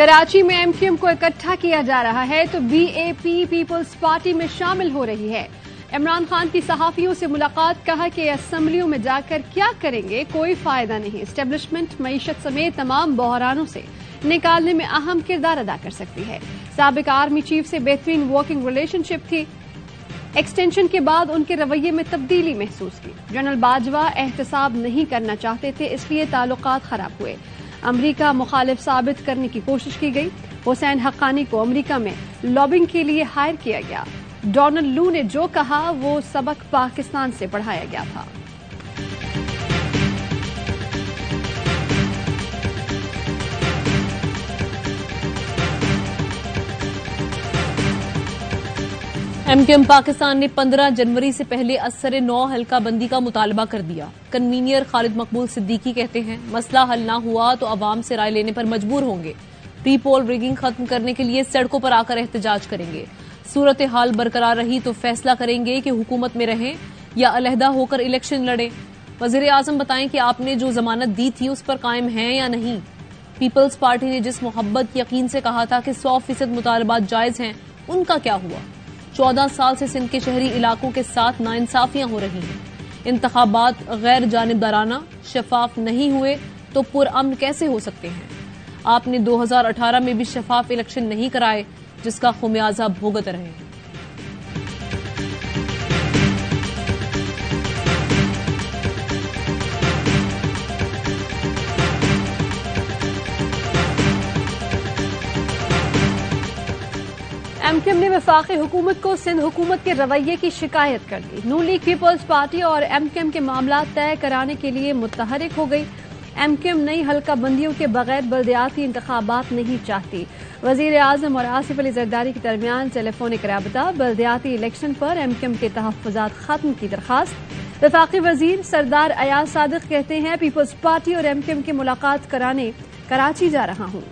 کراچی میں M Q M کو اکٹھا کیا جا رہا ہے تو B A P Peoples Party میں شامل ہو رہی ہے۔ عمران خان کی صحافیوں سے ملاقات، کہا کہ اسمبلیوں میں جا کر کیا کریں گے، کوئی فائدہ نہیں۔ اسٹیبلشمنٹ معیشت سمیت تمام بحرانوں سے نکالنے میں اہم کردار ادا کر سکتی ہے۔ سابق آرمی چیف سے بہترین ورکنگ ریلیشن شپ تھی، ایکسٹینشن کے بعد ان کے رویے میں تبدیلی محسوس کی۔ جنرل باجوہ احتساب نہیں کرنا چاہتے تھے، اس لیے تعلقات خراب ہوئے۔ امریکہ مخالف ثابت کرنے کی کوشش کی گئی۔ حسین حقانی کو امریکہ میں لابنگ کے لیے ہائر کیا گیا۔ ڈونلڈ لو نے جو کہا وہ سبق پاکستان سے پڑھایا گیا تھا۔ ایم کیو ایم پاکستان نے 15 جنوری سے پہلے اثر 9 حلقہ بندی کا مطالبہ کر دیا۔ کنوینئر خالد مقبول صدیقی کہتے ہیں مسئلہ حل نہ ہوا تو عوام سے رائے لینے پر مجبور ہوں گے۔ پری پول ریگنگ ختم کرنے کے لیے سڑکوں پر آ کر احتجاج کریں گے۔ صورتحال برقرار رہی تو فیصلہ کریں گے کہ حکومت میں رہیں یا علیحدہ ہو کر الیکشن لڑیں۔ وزیر اعظم بتائیں کہ آپ نے جو ضمانت دی تھی اس پر قائم ہیں یا نہیں۔ پیپلز پارٹی نے جس محبت یقین سے کہا تھا کہ 100% مطالبات جائز ہیں، ان کا کیا ہوا؟ 14 سال سے سندھ کے شہری علاقوں کے ساتھ ناانصافیاں ہو رہی ہیں۔ انتخابات غیر جانبدارانہ شفاف نہیں ہوئے تو پرامن کیسے ہو سکتے ہیں؟ آپ نے 2018 میں بھی شفاف الیکشن نہیں کرائے، جس کا خمیازہ بھگت رہے ہیں۔ ایم کیو ایم نے وفاقی حکومت کو سندھ حکومت کے رویے کی شکایت کر دی۔ نون لیگ پیپلز پارٹی اور ایم کیو ایم کے معاملات طے کرانے کے لیے متحرک ہو گئی۔ ایم کیو ایم نئی حلقہ بندیوں کے بغیر بلدیاتی انتخابات نہیں چاہتی۔ وزیر اعظم اور آصف علی زرداری کے درمیان ٹیلی فونک رابطہ، بلدیاتی الیکشن پر ایم کیو ایم کے تحفظات ختم کی درخواست۔ وفاقی وزیر سردار ایاز صادق کہتے ہیں پیپلز پارٹی اور ایم کیو ایم کی ملاقات کرانے کراچی جا رہا ہوں۔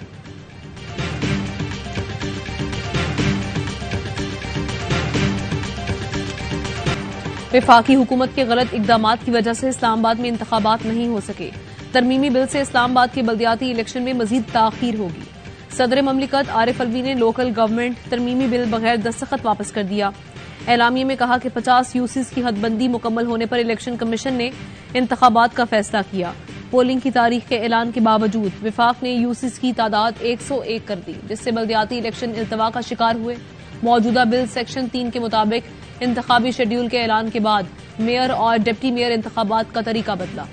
وفاقی حکومت کے غلط اقدامات کی وجہ سے اسلام آباد میں انتخابات نہیں ہو سکے۔ ترمیمی بل سے اسلام آباد کے بلدیاتی الیکشن میں مزید تاخیر ہوگی۔ صدر مملکت عارف الوی نے لوکل گورنمنٹ ترمیمی بل بغیر دستخط واپس کر دیا۔ اعلامیے میں کہا کہ 50 یوسیز کی حد بندی مکمل ہونے پر الیکشن کمیشن نے انتخابات کا فیصلہ کیا۔ پولنگ کی تاریخ کے اعلان کے باوجود وفاق نے یوسیز کی تعداد 101 کر دی، جس سے بلدیاتی الیکشن التوا کا شکار ہوئے۔ موجودہ بل سیکشن 3 کے مطابق انتخابی شیڈول کے اعلان کے بعد میئر اور ڈپٹی میئر انتخابات کا طریقہ بدلا۔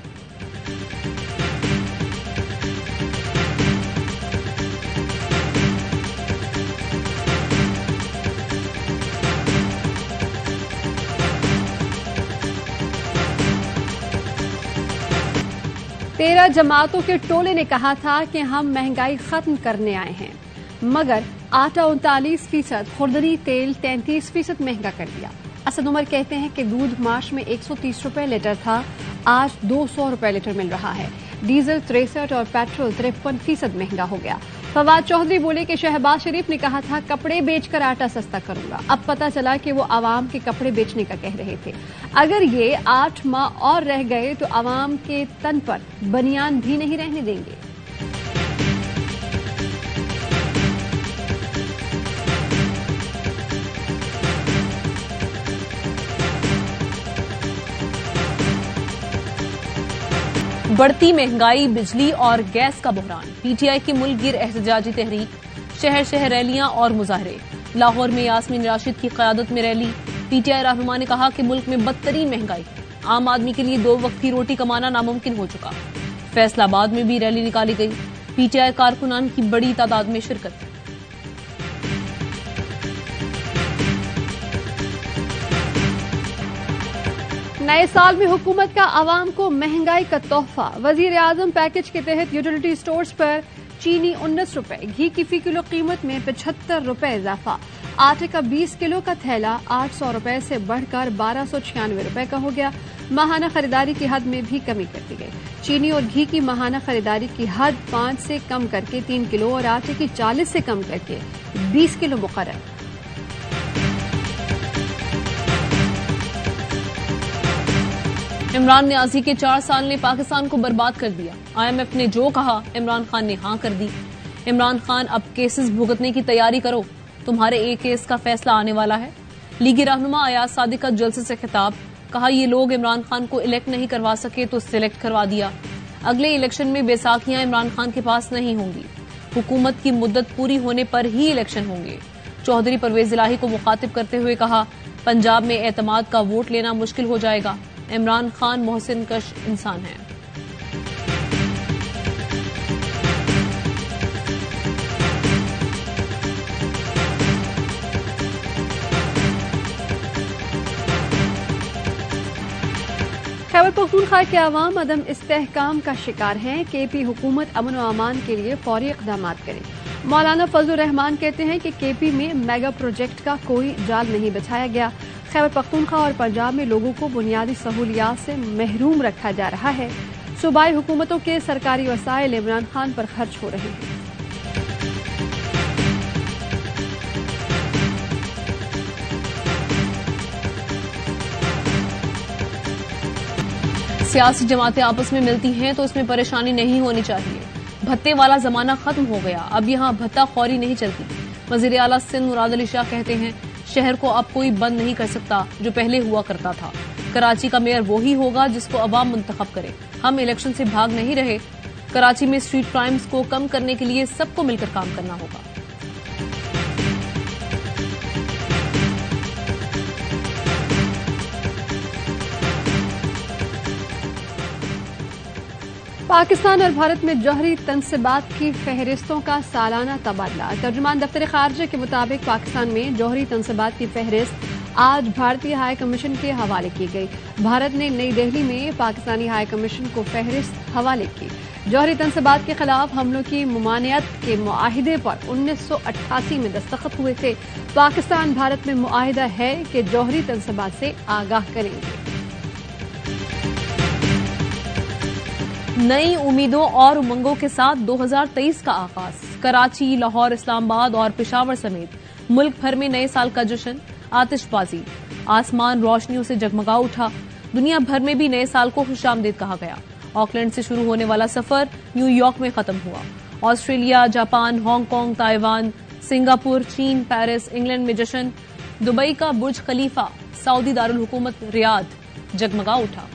تیرہ جماعتوں کے ٹولے نے کہا تھا کہ ہم مہنگائی ختم کرنے آئے ہیں، مگر آٹا 39%، خوردنی تیل 33% مہنگا کر دیا۔ اسد عمر کہتے ہیں کہ دودھ مارچ میں 130 روپے لیٹر تھا، آج 200 روپے لیٹر مل رہا ہے۔ ڈیزل 63 اور پیٹرول 53% مہنگا ہو گیا۔ فواد چودھری بولے کہ شہباز شریف نے کہا تھا کپڑے بیچ کر آٹا سستا کروں گا، اب پتہ چلا کہ وہ عوام کے کپڑے بیچنے کا کہہ رہے تھے۔ اگر یہ 8 ماہ اور رہ گئے تو عوام کے تن پر بنیان بھی نہیں رہنے دیں گے۔ بڑھتی مہنگائی، بجلی اور گیس کا بحران، پی ٹی آئی کی ملک گیر احتجاجی تحریک، شہر شہر ریلیاں اور مظاہرے۔ لاہور میں یاسمین راشد کی قیادت میں ریلی۔ پی ٹی آئی رہنما نے کہا کہ ملک میں بدترین مہنگائی، عام آدمی کے لیے 2 وقت کی روٹی کمانا ناممکن ہو چکا۔ فیصل آباد میں بھی ریلی نکالی گئی، پی ٹی آئی کارکنان کی بڑی تعداد میں شرکت۔ نئے سال میں حکومت کا عوام کو مہنگائی کا تحفہ، وزیر اعظم پیکج کے تحت یوٹیلیٹی سٹورز پر چینی 19 روپے، گھی کی فی کلو قیمت میں 75 روپے اضافہ، آٹے کا 20 کلو کا تھیلا 800 روپے سے بڑھ کر 1296 روپے کا ہو گیا۔ ماہانہ خریداری کی حد میں بھی کمی کر دی گئی، چینی اور گھی کی ماہانہ خریداری کی حد 5 سے کم کر کے 3 کلو اور آٹے کی 40 سے کم کر کے 20 کلو مقرر۔ عمران نیازی کے 4 سال نے پاکستان کو برباد کر دیا، آئی ایم ایف نے جو کہا عمران خان نے ہاں کر دی۔ عمران خان اب کیسز بھگتنے کی تیاری کرو، تمہارے ایک کیس کا فیصلہ آنے والا ہے۔ لیگی رہنما ایاز صادق کا جلسے سے خطاب، کہا یہ لوگ عمران خان کو الیکٹ نہیں کروا سکے تو سلیکٹ کروا دیا، اگلے الیکشن میں بیساکھیاں عمران خان کے پاس نہیں ہوں گی، حکومت کی مدت پوری ہونے پر ہی الیکشن ہوں گے۔ چودھری پرویز الہی کو مخاطب کرتے ہوئے کہا، پنجاب میں اعتماد کا ووٹ لینا مشکل ہو جائے گا، عمران خان محسن کش انسان ہیں۔ خیبر پختونخوا کے عوام عدم استحکام کا شکار ہیں، کے پی حکومت امن و امان کے لیے فوری اقدامات کرے۔ مولانا فضل الرحمان کہتے ہیں کہ کے پی میں میگا پروجیکٹ کا کوئی جال نہیں بچھایا گیا، خیبر پختونخوا اور پنجاب میں لوگوں کو بنیادی سہولیات سے محروم رکھا جا رہا ہے، صوبائی حکومتوں کے سرکاری وسائل عمران خان پر خرچ ہو رہے ہیں۔ سیاسی جماعتیں آپس میں ملتی ہیں تو اس میں پریشانی نہیں ہونی چاہیے، بھتے والا زمانہ ختم ہو گیا، اب یہاں بھتہ خوری نہیں چلتی۔ وزیر اعلیٰ سندھ مراد علی شاہ کہتے ہیں، شہر کو اب کوئی بند نہیں کر سکتا جو پہلے ہوا کرتا تھا، کراچی کا میئر وہی ہوگا جس کو عوام منتخب کرے، ہم الیکشن سے بھاگ نہیں رہے، کراچی میں اسٹریٹ کرائمز کو کم کرنے کے لیے سب کو مل کر کام کرنا ہوگا۔ پاکستان اور بھارت میں جوہری تنصیبات کی فہرستوں کا سالانہ تبادلہ۔ ترجمان دفتر خارجہ کے مطابق پاکستان میں جوہری تنصیبات کی فہرست آج بھارتی ہائی کمیشن کے حوالے کی گئی۔ بھارت نے نئی دہلی میں پاکستانی ہائی کمیشن کو فہرست حوالے کی۔ جوہری تنصیبات کے خلاف حملوں کی ممانعت کے معاہدے پر 1988 میں دستخط ہوئے تھے۔ پاکستان بھارت میں معاہدہ ہے کہ جوہری تنصیبات سے آگاہ کریں گے۔ نئی امیدوں اور امنگوں کے ساتھ 2023 کا آغاز، کراچی، لاہور، اسلام آباد اور پشاور سمیت ملک بھر میں نئے سال کا جشن، آتش بازی، آسمان روشنیوں سے جگمگا اٹھا، دنیا بھر میں بھی نئے سال کو خوش آمدید کہا گیا۔ آکلینڈ سے شروع ہونے والا سفر نیو یارک میں ختم ہوا، Australia, Japan, Hong Kong, Taiwan, Singapore, چین، پیرس، انگلینڈ میں جشن، دبئی کا برج خلیفہ، سعودی دارالحکومت ریاض جگمگا اٹھا۔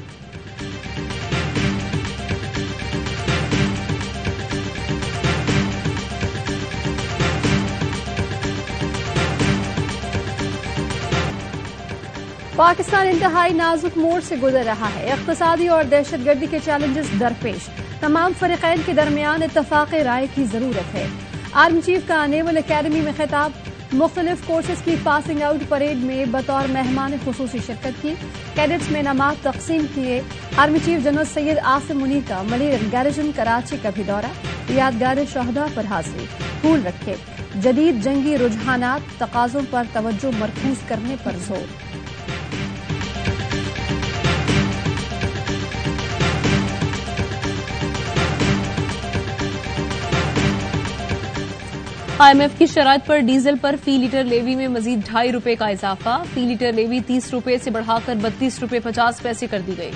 پاکستان انتہائی نازک موڑ سے گزر رہا ہے، اقتصادی اور دہشت گردی کے چیلنجز درپیش، تمام فریقین کے درمیان اتفاق رائے کی ضرورت ہے۔ آرمی چیف کا نیول اکیڈمی میں خطاب، مختلف کورسز کی پاسنگ آؤٹ پریڈ میں بطور مہمان خصوصی شرکت کی، کیڈٹس میں انعامات تقسیم کیے۔ Army chief general Syed Asim Munir کا ملیر گیریژن کراچی کا بھی دورہ، یادگار شہداء پر حاضری، پھول رکھے، جدید جنگی رجحانات، تقاضوں پر توجہ مرکوز کرنے پر زور۔ آئی ایم ایف کی شرائط پر ڈیزل پر فی لیٹر لیوی میں مزید 2.5 روپے کا اضافہ، فی لیٹر لیوی 30 روپے سے بڑھا کر 32 روپے 50 پیسے کر دی گئی۔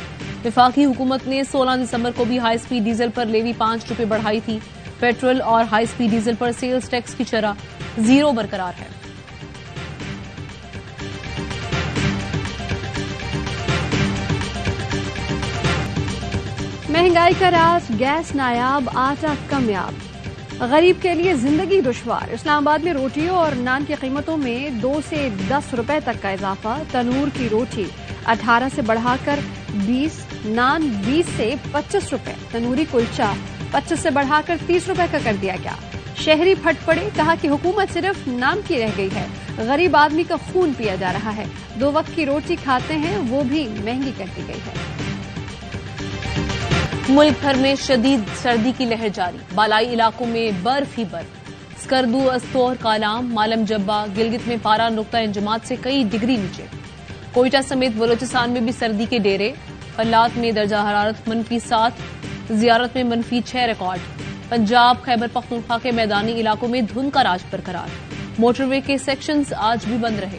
وفاقی حکومت نے 16 دسمبر کو بھی ہائی سپیڈ ڈیزل پر لیوی 5 روپے بڑھائی تھی۔ پیٹرول اور ہائی سپیڈ ڈیزل پر سیلز ٹیکس کی شرح 0 برقرار ہے۔ مہنگائی کا راز، گیس نایاب، آٹا کمیاب، غریب کے لیے زندگی دشوار۔ اسلام آباد میں روٹیوں اور نان کی قیمتوں میں 2 سے 10 روپے تک کا اضافہ، تنور کی روٹی 18 سے بڑھا کر 20، نان 20 سے 25 روپے، تنوری کلچا 25 سے بڑھا کر 30 روپے کا کر دیا گیا۔ شہری پھٹ پڑے، کہا کہ حکومت صرف نام کی رہ گئی ہے، غریب آدمی کا خون پیا جا رہا ہے، 2 وقت کی روٹی کھاتے ہیں وہ بھی مہنگی کر دی گئی ہے۔ ملک بھر میں شدید سردی کی لہر جاری، بالائی علاقوں میں برف ہی برف، اسکردو، استور، کالام، مالم جبہ، گلگت میں پارا نقطہ انجماد سے کئی ڈگری نیچے، کوئٹہ سمیت بلوچستان میں بھی سردی کے ڈیرے، حلات میں درجہ حرارت -7، زیارت میں -6 ریکارڈ۔ پنجاب، خیبر پختونخوا کے میدانی علاقوں میں دھند کا راج برقرار، موٹر وے کے سیکشنز آج بھی بند رہے۔